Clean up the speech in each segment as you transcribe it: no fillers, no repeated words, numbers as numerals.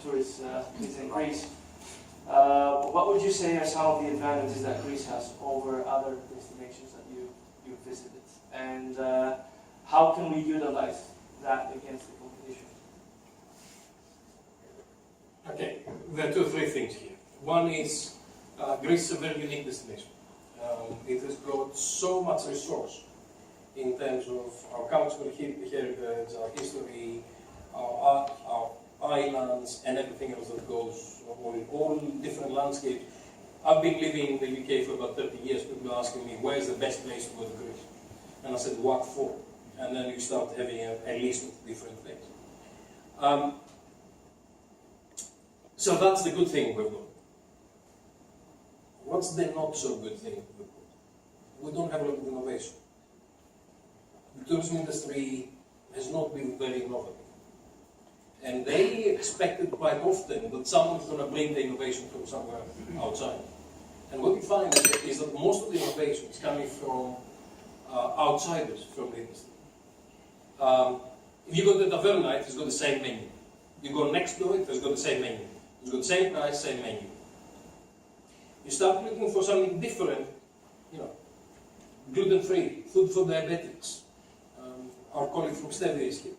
tourists visit Greece. What would you say are some of the advantages that Greece has over other destinations that you visited? And how can we utilize that against the competition? Okay, there are two or three things here. One is Greece is a very unique destination. It has got so much resource in terms of our cultural heritage, our history, our art, our islands, and everything else that goes on, all different landscapes. I've been living in the UK for about 30 years. People are asking me, where's the best place to go to Greece? And I said, what for? And then you start having a list of different things. So that's the good thing we've got. What's the not so good thing we've got? We don't have a lot of innovation. The tourism industry has not been very innovative. And they expected quite often that someone's going to bring the innovation from somewhere outside. And what we find is that most of the innovation is coming from outsiders from the industry. If you go to the Taverna, it's got the same menu. You go next to it, it's got the same menu. It's got the same price, same menu. You start looking for something different, you know, gluten-free, food for diabetics. Our colleague from Stevia is here.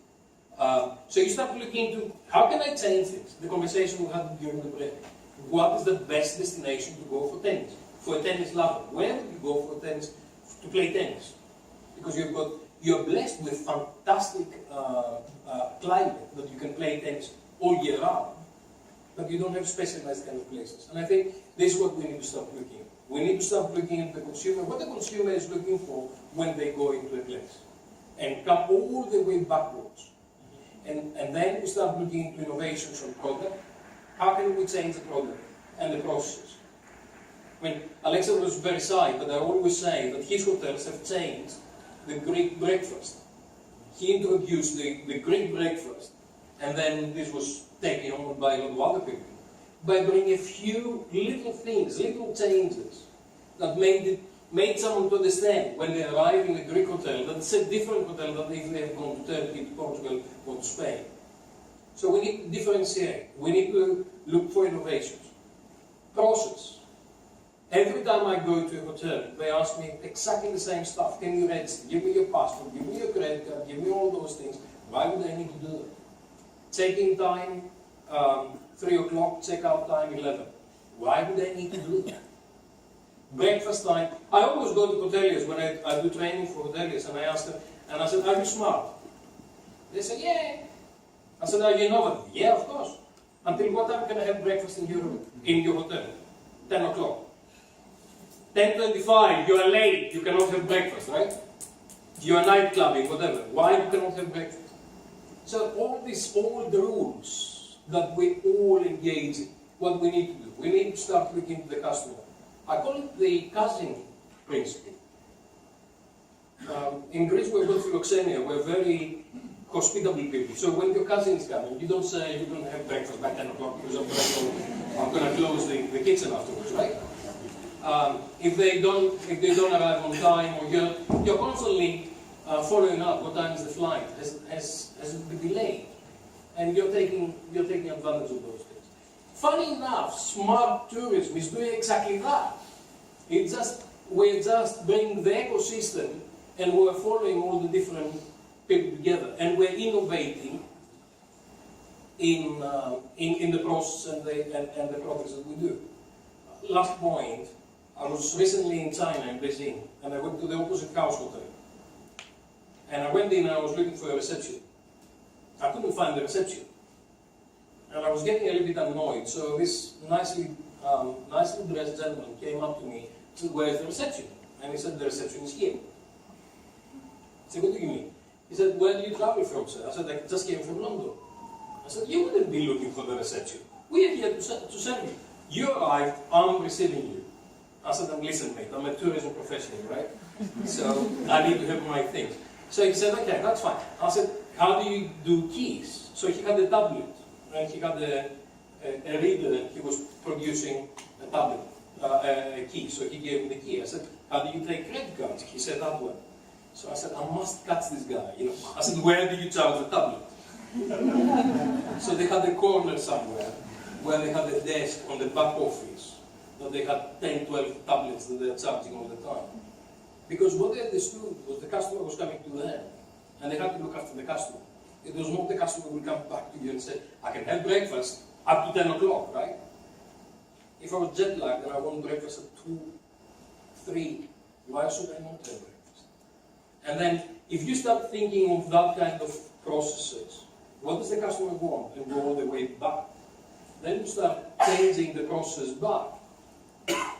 So you start looking into, how can I change things? The conversation we had during the break. What is the best destination to go for tennis? For a tennis lover, where would you go for tennis, to play tennis? Because you're blessed with fantastic climate that you can play tennis all year round. But you don't have specialized kind of places. And I think this is what we need to start looking at. We need to start looking at the consumer, what the consumer is looking for when they go into a place. And come all the way backwards. And then we start looking into innovations on product. How can we change the product and the processes? I mean, Alexa was very shy, but I always say that his hotels have changed the Greek breakfast. He introduced the Greek breakfast, and then this was taken on by a lot of other people, by bringing a few little things, little changes, that made someone to understand when they arrive in a Greek hotel that it's a different hotel than if they have gone to Turkey, to Portugal, or to Spain. So we need to differentiate. We need to look for innovations. Process. Every time I go to a hotel, they ask me exactly the same stuff. Can you register? Give me your passport, give me your credit card, give me all those things. Why would I need to do that? Check-in time, 3 o'clock, check-out time, 11. Why would I need to do that? Breakfast time. I always go to hoteliers when I do training for hoteliers, and I ask them, and I said, are you smart? They said, yeah. I said, are you innovative? Yeah, of course. Until what time can I have breakfast in your hotel? 10 o'clock. 10:25, you are late, you cannot have breakfast, right? You are night clubbing, whatever. Why you cannot have breakfast? So all the rules that we all engage in, what we need to do, we need to start looking at the customer. I call it the cousin principle. In Greece, we've got philoxenia. We're very hospitable people. So when your cousin is coming, you don't say you're going to have breakfast by 10 o'clock because I'm going to close the kitchen afterwards, right? If they don't arrive on time, or you're constantly following up. What time is the flight? Has it been delayed? And you're taking advantage of those things. Funny enough, smart tourism is doing exactly that. We're just bringing the ecosystem, and we're following all the different people together, and we're innovating in the process and the products that we do. Last point, I was recently in China, in Beijing, and I went to the opposite house hotel. And I went in and I was looking for a reception. I couldn't find the reception. And I was getting a little bit annoyed, so this nicely dressed gentleman came up to me and said, where's the reception? And he said, the reception is here. I said, what do you mean? He said, where do you travel from, sir? I said, I just came from London. I said, you wouldn't be looking for the reception. We are here to serve you. You arrived, I'm receiving you. I said, listen, mate, I'm a tourism professional, right? So I need to have my things. So he said, okay, that's fine. I said, how do you do keys? So he had a tablet, and he had a reader, and he was producing a tablet, a key. So he gave me the key. I said, how do you take credit cards? He said, that one. So I said, I must catch this guy. You know, I said, where do you charge the tablet? So they had a corner somewhere where they had a desk on the back office that they had 10, 12 tablets that they were charging all the time. Because what they understood was the customer was coming to them and they had to look after the customer. It was not the customer will come back to you and say, I can have breakfast up to 10 o'clock, right? If I was jet lagged and I want breakfast at 2, 3, why should I not have breakfast? And then, if you start thinking of that kind of processes, what does the customer want? And go all the way back. Then you start changing the process back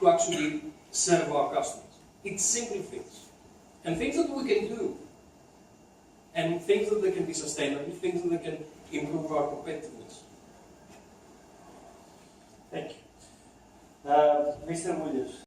to actually serve our customers. It's simple things. And things that we can do. And things that they can be sustainable, things that they can improve our competitiveness. Thank you. Mr. Williams.